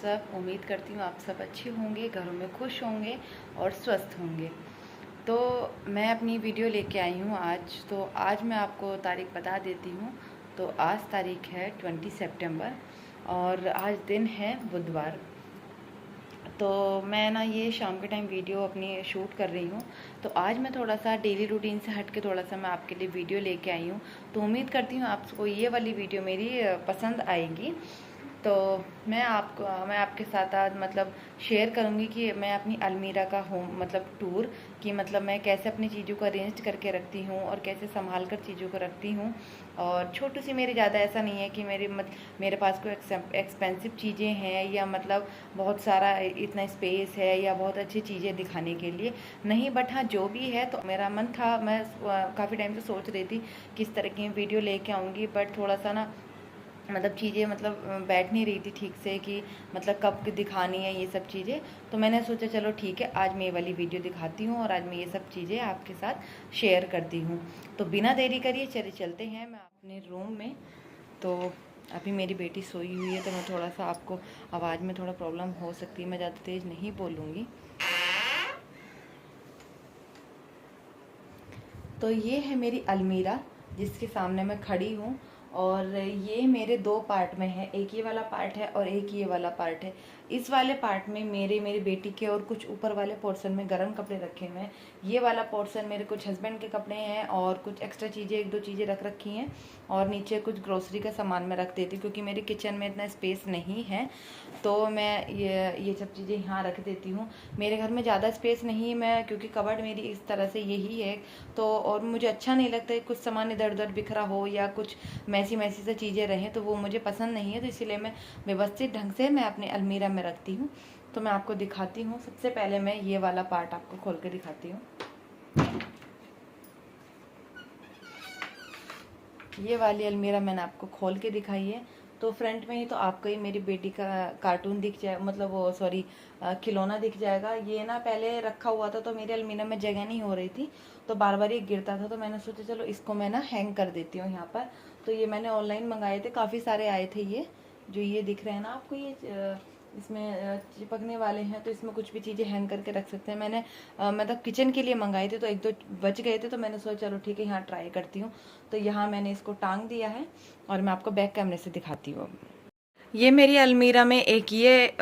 सब? उम्मीद करती हूँ आप सब अच्छे होंगे, घरों में खुश होंगे और स्वस्थ होंगे। तो मैं अपनी वीडियो लेके आई हूँ आज। तो आज मैं आपको तारीख बता देती हूँ। तो आज तारीख है 20 सितंबर और आज दिन है बुधवार। तो मैं ना ये शाम के टाइम वीडियो अपनी शूट कर रही हूँ। तो आज मैं थोड़ा सा डेली रूटीन से हट के थोड़ा सा मैं आपके लिए वीडियो लेके आई हूँ। तो उम्मीद करती हूँ आपको ये वाली वीडियो मेरी पसंद आएगी। तो मैं आपके साथ आज मतलब शेयर करूँगी कि मैं अपनी अलमीरा का होम मतलब टूर कि मतलब मैं कैसे अपनी चीज़ों को अरेंज करके रखती हूँ और कैसे संभाल कर चीज़ों को रखती हूँ। और छोटी सी मेरी ज़्यादा ऐसा नहीं है कि मेरे पास कोई एक्सपेंसिव चीज़ें हैं या मतलब बहुत सारा इतना स्पेस है या बहुत अच्छी चीज़ें दिखाने के लिए नहीं। बट हाँ, जो भी है तो मेरा मन था, मैं काफ़ी टाइम से सोच रही थी किस तरह की वीडियो लेके आऊँगी। बट थोड़ा सा ना मतलब चीज़ें मतलब बैठ नहीं रही थी ठीक से कि मतलब कब दिखानी है ये सब चीज़ें। तो मैंने सोचा चलो ठीक है, आज मैं ये वाली वीडियो दिखाती हूँ और आज मैं ये सब चीज़ें आपके साथ शेयर करती हूँ। तो बिना देरी करिए चले चलते हैं मैं अपने रूम में। तो अभी मेरी बेटी सोई हुई है तो मैं थोड़ा सा आपको आवाज़ में थोड़ा प्रॉब्लम हो सकती है, मैं ज़्यादा तेज़ नहीं बोलूँगी। तो ये है मेरी अलमीरा जिसके सामने मैं खड़ी हूँ। और ये मेरे दो पार्ट में है, एक ये वाला पार्ट है और एक ये वाला पार्ट है। इस वाले पार्ट में मेरी बेटी के और कुछ ऊपर वाले पोर्शन में गर्म कपड़े रखे हुए हैं। ये वाला पोर्शन मेरे कुछ हस्बैंड के कपड़े हैं और कुछ एक्स्ट्रा चीज़ें, एक दो चीज़ें रख रखी हैं। और नीचे कुछ ग्रोसरी का सामान मैं रख देती हूँ क्योंकि मेरे किचन में इतना स्पेस नहीं है। तो मैं ये सब चीज़ें यहाँ रख देती हूँ। मेरे घर में ज़्यादा स्पेस नहीं है, मैं क्योंकि कबर्ड मेरी इस तरह से यही है। तो और मुझे अच्छा नहीं लगता है कुछ सामान इधर उधर बिखरा हो या कुछ मैसी मैसी से चीज़ें रहें, तो वो मुझे पसंद नहीं है। तो इसीलिए मैं व्यवस्थित ढंग से मैं अपने अलमीरा में रखती हूँ। तो मैं आपको दिखाती हूँ। सबसे पहले मैं ये वाला पार्ट आपको खोल के दिखाती हूँ। ये वाली अलमीरा मैंने आपको खोल के दिखाई है। तो फ्रंट में ही तो आपको ही मेरी बेटी का कार्टून दिख जाए, मतलब वो सॉरी खिलौना दिख जाएगा। ये ना पहले रखा हुआ था तो मेरी अलमीरा में जगह नहीं हो रही थी, तो बार बार ये गिरता था। तो मैंने सोचा चलो इसको मैं ना हैंग कर देती हूँ यहाँ पर। तो ये मैंने ऑनलाइन मंगाए थे, काफ़ी सारे आए थे। ये जो ये दिख रहे हैं ना आपको, ये इसमें चिपकने वाले हैं, तो इसमें कुछ भी चीज़ें हैंग करके रख सकते हैं। मैंने मतलब किचन के लिए मंगाए थे तो एक दो बच गए थे, तो मैंने सोचा चलो ठीक है यहाँ ट्राई करती हूँ। तो यहाँ मैंने इसको टांग दिया है और मैं आपको बैक कैमरे से दिखाती हूँ। ये मेरी अलमीरा में एक ये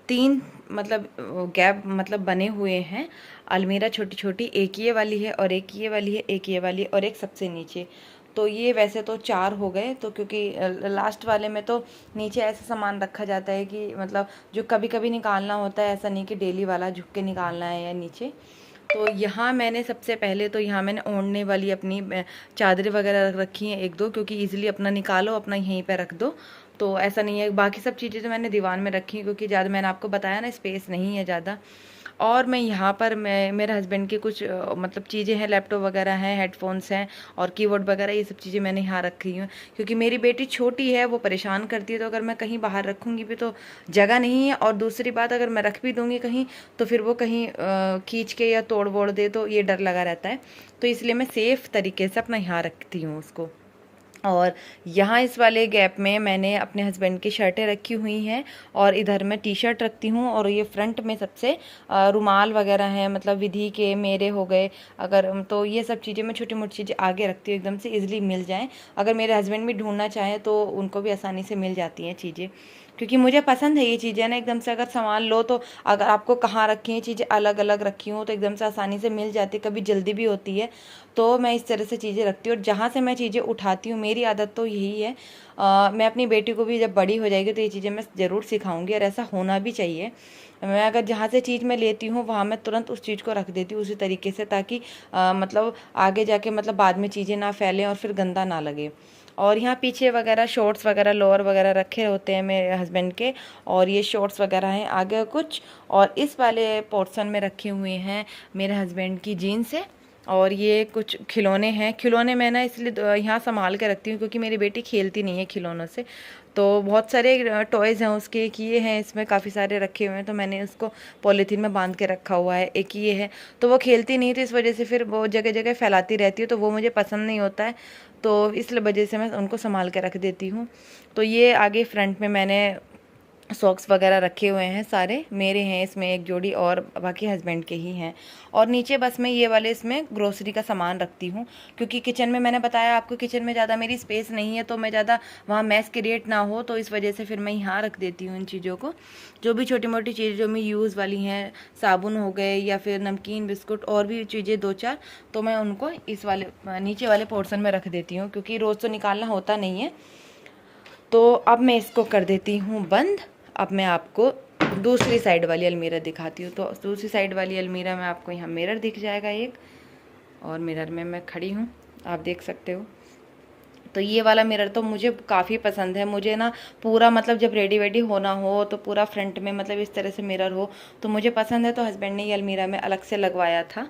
तीन मतलब गैप मतलब बने हुए हैं अलमीरा छोटी छोटी। एक ये वाली है और एक ये वाली है, एक ये वाली और एक सबसे नीचे। तो ये वैसे तो चार हो गए, तो क्योंकि लास्ट वाले में तो नीचे ऐसा सामान रखा जाता है कि मतलब जो कभी कभी निकालना होता है, ऐसा नहीं कि डेली वाला झुक के निकालना है या नीचे। तो यहाँ मैंने सबसे पहले तो यहाँ मैंने ओढ़ने वाली अपनी चादरें वगैरह रख रखी हैं एक दो, क्योंकि इजीली अपना निकालो अपना यहीं पे रख दो। तो ऐसा नहीं है, बाकी सब चीज़ें तो मैंने दीवान में रखी हैं क्योंकि ज़्यादा मैंने आपको बताया ना स्पेस नहीं है ज़्यादा। और मैं यहाँ पर मैं मेरे हस्बैंड की कुछ मतलब चीज़ें हैं, लैपटॉप वगैरह हैं, हेडफोन्स हैं और कीबोर्ड वगैरह, ये सब चीज़ें मैंने यहाँ रखी हैं क्योंकि मेरी बेटी छोटी है, वो परेशान करती है। तो अगर मैं कहीं बाहर रखूँगी भी तो जगह नहीं है, और दूसरी बात अगर मैं रख भी दूँगी कहीं तो फिर वो कहीं खींच के या तोड़ वोड़ दे, तो ये डर लगा रहता है। तो इसलिए मैं सेफ़ तरीके से अपना यहाँ रखती हूँ उसको। और यहाँ इस वाले गैप में मैंने अपने हस्बैंड की शर्टें रखी हुई हैं और इधर मैं टी शर्ट रखती हूँ। और ये फ्रंट में सबसे रुमाल वगैरह हैं, मतलब विधि के मेरे हो गए अगर, तो ये सब चीज़ें मैं छोटी मोटी चीज़ें आगे रखती हूँ एकदम से इजीली मिल जाएँ। अगर मेरे हस्बैंड भी ढूंढना चाहें तो उनको भी आसानी से मिल जाती हैं चीज़ें, क्योंकि मुझे पसंद है ये चीज़ें ना एकदम से। अगर सामान लो तो अगर आपको कहाँ रखी हैं चीज़ें अलग अलग रखी हूँ तो एकदम से आसानी से मिल जाती है, कभी जल्दी भी होती है। तो मैं इस तरह से चीज़ें रखती हूँ और जहाँ से मैं चीज़ें उठाती हूँ, मेरी आदत तो यही है। मैं अपनी बेटी को भी जब बड़ी हो जाएगी तो ये चीज़ें मैं ज़रूर सिखाऊंगी और ऐसा होना भी चाहिए। मैं अगर जहाँ से चीज़ मैं लेती हूँ वहाँ मैं तुरंत उस चीज़ को रख देती हूँ उसी तरीके से, ताकि मतलब आगे जाके मतलब बाद में चीज़ें ना फैलें और फिर गंदा ना लगे। और यहाँ पीछे वगैरह शॉर्ट्स वगैरह लोअर वगैरह रखे होते हैं मेरे हस्बैंड के, और ये शॉर्ट्स वगैरह हैं आगे कुछ। और इस वाले पोर्शन में रखे हुए हैं मेरे हस्बैंड की जीन्स है। और ये कुछ खिलौने हैं, खिलौने मैं ना इसलिए यहाँ संभाल के रखती हूँ क्योंकि मेरी बेटी खेलती नहीं है खिलौनों से। तो बहुत सारे टॉयज़ हैं उसके, एक ये हैं, इसमें काफ़ी सारे रखे हुए हैं, तो मैंने उसको पॉलीथीन में बांध के रखा हुआ है। एक ये है, तो वो खेलती नहीं, तो इस वजह से फिर वो जगह जगह फैलाती रहती है, तो वो मुझे पसंद नहीं होता है। तो इस वजह से मैं उनको संभाल के रख देती हूँ। तो ये आगे फ्रंट में मैंने सॉक्स वगैरह रखे हुए हैं, सारे मेरे हैं इसमें एक जोड़ी और बाकी हस्बैंड के ही हैं। और नीचे बस मैं ये वाले इसमें ग्रोसरी का सामान रखती हूँ, क्योंकि किचन में मैंने बताया आपको किचन में ज़्यादा मेरी स्पेस नहीं है, तो मैं ज़्यादा वहाँ मैस क्रिएट ना हो, तो इस वजह से फिर मैं यहाँ रख देती हूँ इन चीज़ों को। जो भी छोटी मोटी चीज़ें जो मैं यूज़ वाली हैं, साबुन हो गए या फिर नमकीन बिस्कुट और भी चीज़ें 2-4, तो मैं उनको इस वाले नीचे वाले पोर्शन में रख देती हूँ, क्योंकि रोज़ तो निकालना होता नहीं है। तो अब मैं इसको कर देती हूँ बंद। अब मैं आपको दूसरी साइड वाली अलमीरा दिखाती हूँ। तो दूसरी साइड वाली अलमीरा में आपको यहाँ मिरर दिख जाएगा एक, और मिरर में मैं खड़ी हूँ, आप देख सकते हो। तो ये वाला मिरर तो मुझे काफ़ी पसंद है। मुझे ना पूरा मतलब जब रेडी वेडी होना हो तो पूरा फ्रंट में मतलब इस तरह से मिरर हो तो मुझे पसंद है। तो हस्बैंड ने ये अलमीरा में अलग से लगवाया था,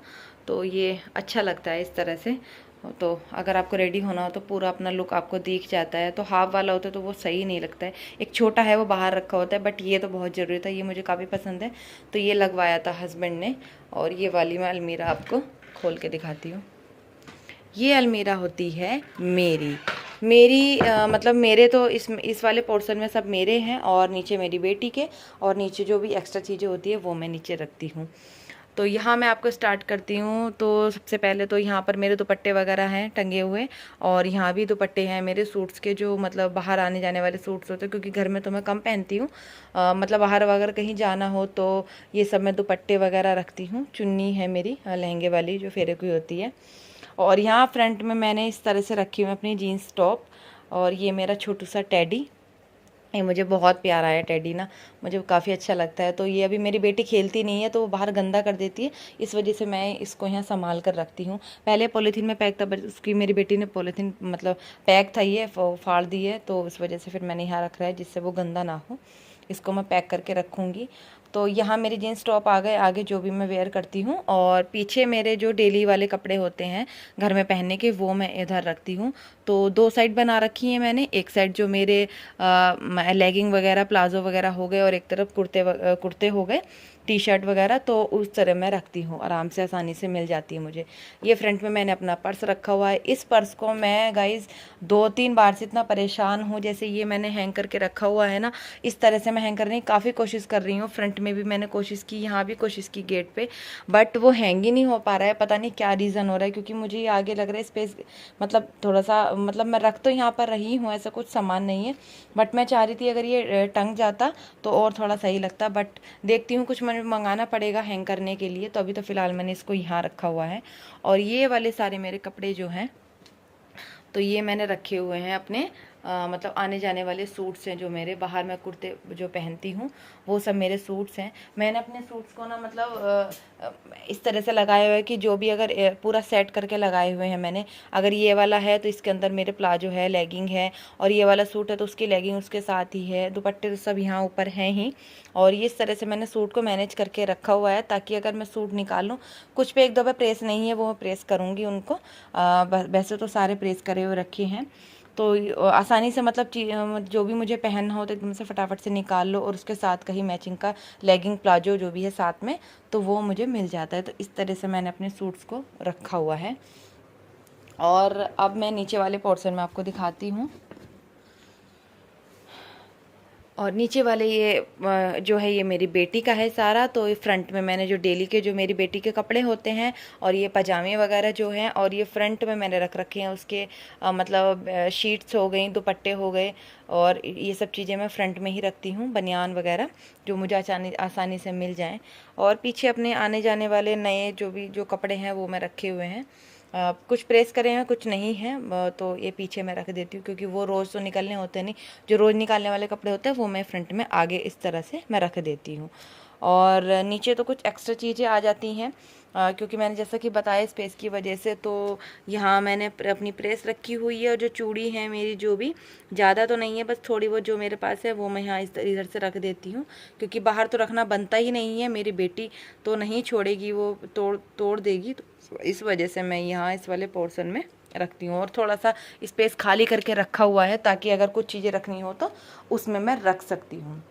तो ये अच्छा लगता है इस तरह से। तो अगर आपको रेडी होना हो तो पूरा अपना लुक आपको दिख जाता है। तो हाफ वाला होता है तो वो सही नहीं लगता है, एक छोटा है वो बाहर रखा होता है, बट ये तो बहुत ज़रूरी था, ये मुझे काफ़ी पसंद है, तो ये लगवाया था हस्बैंड ने। और ये वाली मैं अलमीरा आपको खोल के दिखाती हूँ। ये अलमीरा होती है मेरी मतलब मेरे तो इस वाले पोर्शन में सब मेरे हैं, और नीचे मेरी बेटी के, और नीचे जो भी एक्स्ट्रा चीज़ें होती है वो मैं नीचे रखती हूँ। तो यहाँ मैं आपको स्टार्ट करती हूँ। तो सबसे पहले तो यहाँ पर मेरे दुपट्टे वगैरह हैं टंगे हुए, और यहाँ भी दुपट्टे हैं मेरे सूट्स के, जो मतलब बाहर आने जाने वाले सूट्स होते हैं, क्योंकि घर में तो मैं कम पहनती हूँ। मतलब बाहर वगैरह कहीं जाना हो तो ये सब मैं दुपट्टे वगैरह रखती हूँ। चुन्नी है मेरी लहंगे वाली जो फेरे की होती है। और यहाँ फ्रंट में मैंने इस तरह से रखी हुई अपनी जीन्स टॉप, और ये मेरा छोटू सा टेडी, ये मुझे बहुत प्यारा है टेडी ना, मुझे काफ़ी अच्छा लगता है। तो ये अभी मेरी बेटी खेलती नहीं है तो वो बाहर गंदा कर देती है, इस वजह से मैं इसको यहाँ संभाल कर रखती हूँ। पहले पॉलीथीन में पैक था, बट उसकी मेरी बेटी ने पॉलीथीन मतलब पैक था ये फाड़ दी है, तो उस वजह से फिर मैंने यहाँ रख रहा है जिससे वो गंदा ना हो। इसको मैं पैक करके रखूँगी। तो यहाँ मेरी जीन्स टॉप आ गए आगे, जो भी मैं वेयर करती हूँ, और पीछे मेरे जो डेली वाले कपड़े होते हैं घर में पहनने के, वो मैं इधर रखती हूँ। तो 2 साइड बना रखी है मैंने, एक साइड जो मेरे लेगिंग वगैरह प्लाजो वगैरह हो गए, और एक तरफ कुर्ते हो गए, टी शर्ट वगैरह, तो उस तरह मैं रखती हूँ, आराम से आसानी से मिल जाती है मुझे। ये फ्रंट में मैंने अपना पर्स रखा हुआ है। इस पर्स को मैं गाइज़ 2-3 बार से इतना परेशान हूँ, जैसे ये मैंने हैंग करके रखा हुआ है ना, इस तरह से मैं हैंग करने की काफ़ी कोशिश कर रही हूँ। फ्रंट में भी मैंने कोशिश की, यहाँ भी कोशिश की गेट पे, बट वो हैंग ही नहीं हो पा रहा है। पता नहीं क्या रीज़न हो रहा है, क्योंकि मुझे ये आगे लग रहा है स्पेस मतलब थोड़ा सा, मतलब मैं रख तो यहाँ पर रही हूँ, ऐसा कुछ सामान नहीं है, बट मैं चाह रही थी अगर ये टंग जाता तो और थोड़ा सही लगता। बट देखती हूँ कुछ मुझे मंगाना पड़ेगा हैंग करने के लिए, तो अभी तो फ़िलहाल मैंने इसको यहाँ रखा हुआ है। और ये वाले सारे मेरे कपड़े जो हैं, तो ये मैंने रखे हुए हैं अपने मतलब आने जाने वाले सूट्स हैं जो मेरे, बाहर मैं कुर्ते जो पहनती हूँ वो सब मेरे सूट्स हैं। मैंने अपने सूट्स को ना मतलब इस तरह से लगाया हुआ है कि जो भी अगर पूरा सेट करके लगाए हुए हैं मैंने। अगर ये वाला है तो इसके अंदर मेरे प्लाजो है, लेगिंग है, और ये वाला सूट है तो उसकी लेगिंग उसके साथ ही है, दुपट्टे तो सब यहाँ ऊपर हैं ही। और ये इस तरह से मैंने सूट को मैनेज करके रखा हुआ है, ताकि अगर मैं सूट निकालूँ, कुछ पे 1-2 पे प्रेस नहीं है, वो मैं प्रेस करूँगी उनको। वैसे तो सारे प्रेस करे हुए रखे हैं, तो आसानी से मतलब जो भी मुझे पहनना हो तो एकदम से फटाफट से निकाल लो, और उसके साथ कहीं मैचिंग का लेगिंग प्लाजो जो भी है साथ में, तो वो मुझे मिल जाता है। तो इस तरह से मैंने अपने सूट्स को रखा हुआ है। और अब मैं नीचे वाले पोर्शन में आपको दिखाती हूँ। और नीचे वाले ये जो है ये मेरी बेटी का है सारा। तो ये फ्रंट में मैंने जो डेली के जो मेरी बेटी के कपड़े होते हैं, और ये पजामे वगैरह जो हैं, और ये फ्रंट में मैंने रख रखे हैं उसके मतलब शीट्स हो गई, दुपट्टे हो गए, और ये सब चीज़ें मैं फ्रंट में ही रखती हूँ, बनियान वगैरह जो मुझे आसानी से मिल जाएं। और पीछे अपने आने जाने वाले नए जो कपड़े हैं वो मैं रखे हुए हैं। कुछ प्रेस करे हैं, कुछ नहीं है, तो ये पीछे मैं रख देती हूँ, क्योंकि वो रोज़ तो निकलने होते नहीं। जो रोज़ निकालने वाले कपड़े होते हैं वो मैं फ्रंट में आगे इस तरह से मैं रख देती हूँ। और नीचे तो कुछ एक्स्ट्रा चीज़ें आ जाती हैं, क्योंकि मैंने जैसा कि बताया स्पेस की वजह से। तो यहाँ मैंने अपनी प्रेस रखी हुई है, और जो चूड़ी है मेरी जो भी ज़्यादा तो नहीं है, बस थोड़ी बहुत जो मेरे पास है वो मैं यहाँ इधर से रख देती हूँ, क्योंकि बाहर तो रखना बनता ही नहीं है। मेरी बेटी तो नहीं छोड़ेगी, वो तोड़ देगी, तो इस वजह से मैं यहाँ इस वाले पोर्शन में रखती हूँ। और थोड़ा सा स्पेस खाली करके रखा हुआ है, ताकि अगर कुछ चीज़ें रखनी हो तो उसमें मैं रख सकती हूँ।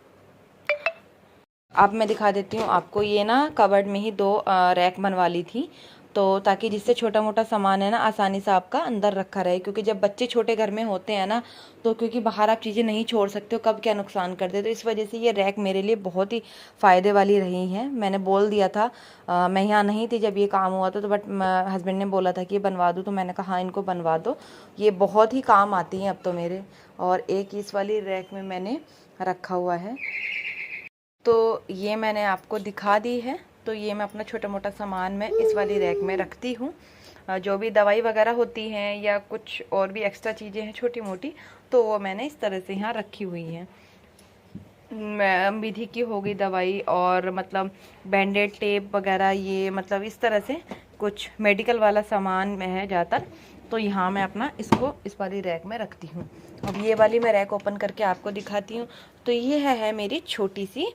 अब मैं दिखा देती हूँ आपको। ये ना कबर्ड में ही 2 रैक बनवा ली थी, तो ताकि जिससे छोटा मोटा सामान है ना आसानी से आपका अंदर रखा रहे, क्योंकि जब बच्चे छोटे घर में होते हैं ना तो क्योंकि बाहर आप चीज़ें नहीं छोड़ सकते हो, कब क्या नुकसान कर दे, तो इस वजह से ये रैक मेरे लिए बहुत ही फ़ायदे वाली रही हैं। मैंने बोल दिया था, मैं यहाँ नहीं थी जब ये काम हुआ था, तो बट हस्बैंड ने बोला था कि ये बनवा दूँ, तो मैंने कहा हाँ इनको बनवा दो, ये बहुत ही काम आती हैं अब तो मेरे। और एक इस वाली रैक में मैंने रखा हुआ है, तो ये मैंने आपको दिखा दी है। तो ये मैं अपना छोटा मोटा सामान मैं इस वाली रैक में रखती हूँ। जो भी दवाई वगैरह होती हैं या कुछ और भी एक्स्ट्रा चीज़ें हैं छोटी मोटी, तो वो मैंने इस तरह से यहाँ रखी हुई हैं। विधि की हो गई दवाई, और मतलब बैंडेड टेप वगैरह, ये मतलब इस तरह से कुछ मेडिकल वाला सामान में है ज़्यादातर। तो यहाँ मैं अपना इसको इस वाली रैक में रखती हूँ। अब ये वाली मैं रैक ओपन करके आपको दिखाती हूँ। तो ये है मेरी छोटी सी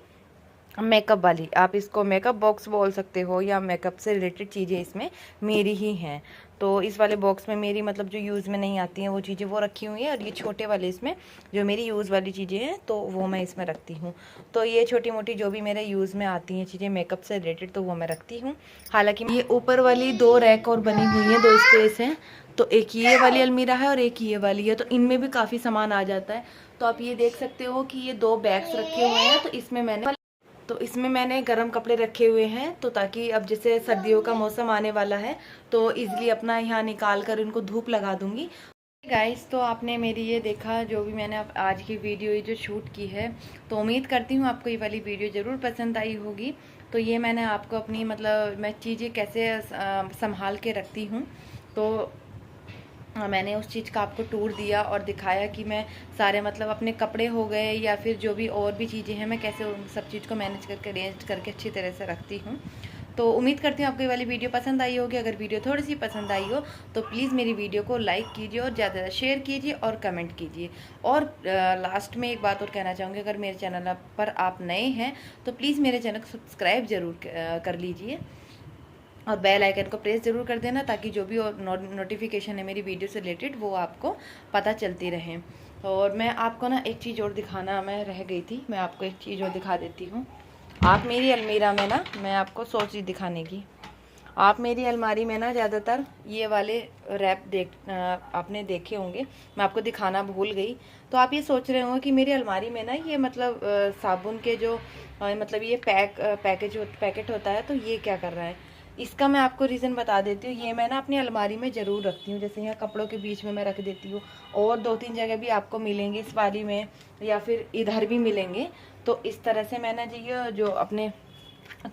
मेकअप वाली, आप इसको मेकअप बॉक्स बोल सकते हो, या मेकअप से रिलेटेड चीज़ें इसमें मेरी ही हैं। तो इस वाले बॉक्स में मेरी मतलब जो यूज़ में नहीं आती हैं वो चीज़ें वो रखी हुई हैं, और ये छोटे वाले इसमें जो मेरी यूज़ वाली चीज़ें हैं तो वो मैं इसमें रखती हूँ। तो ये छोटी मोटी जो भी मेरे यूज़ में आती हैं चीज़ें मेकअप से रिलेटेड, तो वो मैं रखती हूँ। हालाँकि ये ऊपर वाली 2 रैक और बनी हुई हैं, 2 स्पेस हैं, तो एक ये वाली अलमीरा है और एक ये वाली है, तो इनमें भी काफ़ी सामान आ जाता है। तो आप ये देख सकते हो कि ये 2 बैग्स रखे हुए हैं, तो इसमें मैंने गर्म कपड़े रखे हुए हैं, तो ताकि अब जैसे सर्दियों का मौसम आने वाला है तो इजीली अपना यहाँ निकाल कर इनको धूप लगा दूंगी। गाइस, तो आपने मेरी ये देखा जो भी मैंने आज की वीडियो ये जो शूट की है, तो उम्मीद करती हूँ आपको ये वाली वीडियो ज़रूर पसंद आई होगी। तो ये मैंने आपको अपनी मतलब मैं चीज़ें कैसे संभाल के रखती हूँ, तो मैंने उस चीज़ का आपको टूर दिया और दिखाया कि मैं सारे मतलब अपने कपड़े हो गए या फिर जो भी और भी चीज़ें हैं मैं कैसे उन सब चीज़ को मैनेज करके अरेंज करके अच्छी तरह से रखती हूँ। तो उम्मीद करती हूँ आपको ये वाली वीडियो पसंद आई होगी। अगर वीडियो थोड़ी सी पसंद आई हो तो प्लीज़ मेरी वीडियो को लाइक कीजिए और ज़्यादा ज़्यादा शेयर कीजिए और कमेंट कीजिए। और लास्ट में एक बात और कहना चाहूँगी, अगर मेरे चैनल पर आप नए हैं तो प्लीज़ मेरे चैनल को सब्सक्राइब ज़रूर कर लीजिए और बेल आइकन को प्रेस ज़रूर कर देना, ताकि जो भी और नोटिफिकेशन है मेरी वीडियो से रिलेटेड वो आपको पता चलती रहे। और मैं आपको ना एक चीज़ और दिखाना मैं रह गई थी, मैं आपको एक चीज़ और दिखा देती हूँ। आप मेरी अलमीरा में ना, मैं आपको 100 चीज़ दिखाने की, आप मेरी अलमारी में ना ज़्यादातर ये वाले रैप आपने देखे होंगे, मैं आपको दिखाना भूल गई। तो आप ये सोच रहे होंगे कि मेरी अलमारी में ना ये मतलब साबुन के जो मतलब ये पैकेट होता है, तो ये क्या कर रहा है। इसका मैं आपको रीज़न बता देती हूँ। ये मैं ना अपनी अलमारी में ज़रूर रखती हूँ, जैसे यहाँ कपड़ों के बीच में मैं रख देती हूँ, और 2-3 जगह भी आपको मिलेंगे इस वाली में, या फिर इधर भी मिलेंगे। तो इस तरह से मैंने जो अपने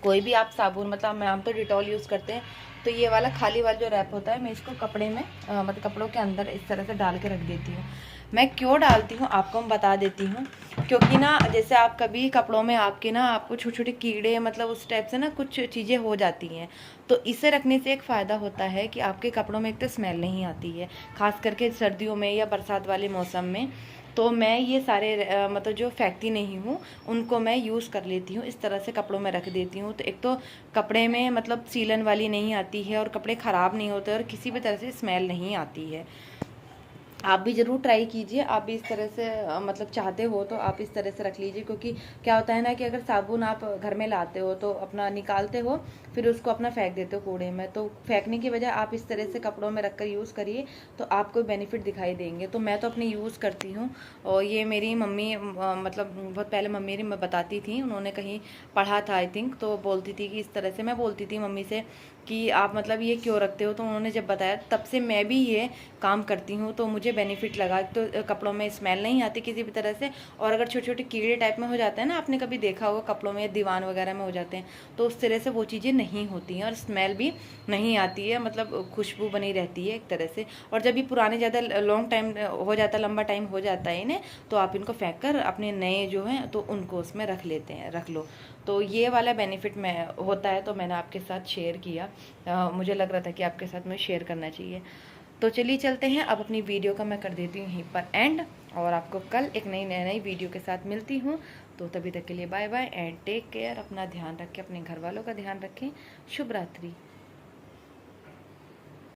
कोई भी आप साबुन, मतलब हम तो डिटॉल यूज़ करते हैं, तो ये वाला खाली वाला जो रैप होता है मैं इसको कपड़े में मतलब कपड़ों के अंदर इस तरह से डाल के रख देती हूँ। मैं क्यों डालती हूँ आपको मैं बता देती हूँ, क्योंकि ना जैसे आप कभी कपड़ों में आपके ना आपको छोटे छोटे कीड़े मतलब उस टाइप से ना कुछ चीज़ें हो जाती हैं, तो इसे रखने से एक फ़ायदा होता है कि आपके कपड़ों में एक तो स्मेल नहीं आती है, ख़ास करके सर्दियों में या बरसात वाले मौसम में। तो मैं ये सारे मतलब जो फेंकती नहीं हूँ उनको मैं यूज़ कर लेती हूँ, इस तरह से कपड़ों में रख देती हूँ। तो एक तो कपड़े में मतलब सीलन वाली नहीं आती है और कपड़े ख़राब नहीं होते और किसी भी तरह से स्मेल नहीं आती है। आप भी ज़रूर ट्राई कीजिए, आप भी इस तरह से मतलब चाहते हो तो आप इस तरह से रख लीजिए। क्योंकि क्या होता है ना कि अगर साबुन आप घर में लाते हो तो अपना निकालते हो, फिर उसको अपना फेंक देते हो कूड़े में, तो फेंकने की बजाय आप इस तरह से कपड़ों में रख कर यूज़ करिए, तो आपको बेनिफिट दिखाई देंगे। तो मैं तो अपनी यूज़ करती हूँ, और ये मेरी मम्मी मतलब बहुत पहले मम्मी ने बताती थी, उन्होंने कहीं पढ़ा था आई थिंक, तो बोलती थी कि इस तरह से, मैं बोलती थी मम्मी से कि आप मतलब ये क्यों रखते हो, तो उन्होंने जब बताया तब से मैं भी ये काम करती हूँ, तो मुझे बेनिफिट लगा। तो कपड़ों में स्मेल नहीं आती किसी भी तरह से, और अगर छोटे छोटे कीड़े टाइप में हो जाते हैं ना, आपने कभी देखा होगा कपड़ों में दीवान वगैरह में हो जाते हैं, तो उस तरह से वो चीज़ें नहीं होती हैं और स्मेल भी नहीं आती है, मतलब खुशबू बनी रहती है एक तरह से। और जब भी पुराने ज़्यादा लॉन्ग टाइम हो जाता है, लंबा टाइम हो जाता है इन्हें, तो आप इनको फेंक कर अपने नए जो हैं तो उनको उसमें रख लेते हैं, रख लो। तो ये वाला बेनिफिट में होता है, तो मैंने आपके साथ शेयर किया। मुझे लग रहा था कि आपके साथ मुझे शेयर करना चाहिए। तो चलिए चलते हैं, अब अपनी वीडियो का मैं कर देती हूँ यहीं पर एंड, और आपको कल एक नई वीडियो के साथ मिलती हूँ। तो तभी तक के लिए bye bye and take care. अपना ध्यान रखें, अपने घर वालों का ध्यान रखें। शुभ रात्रि।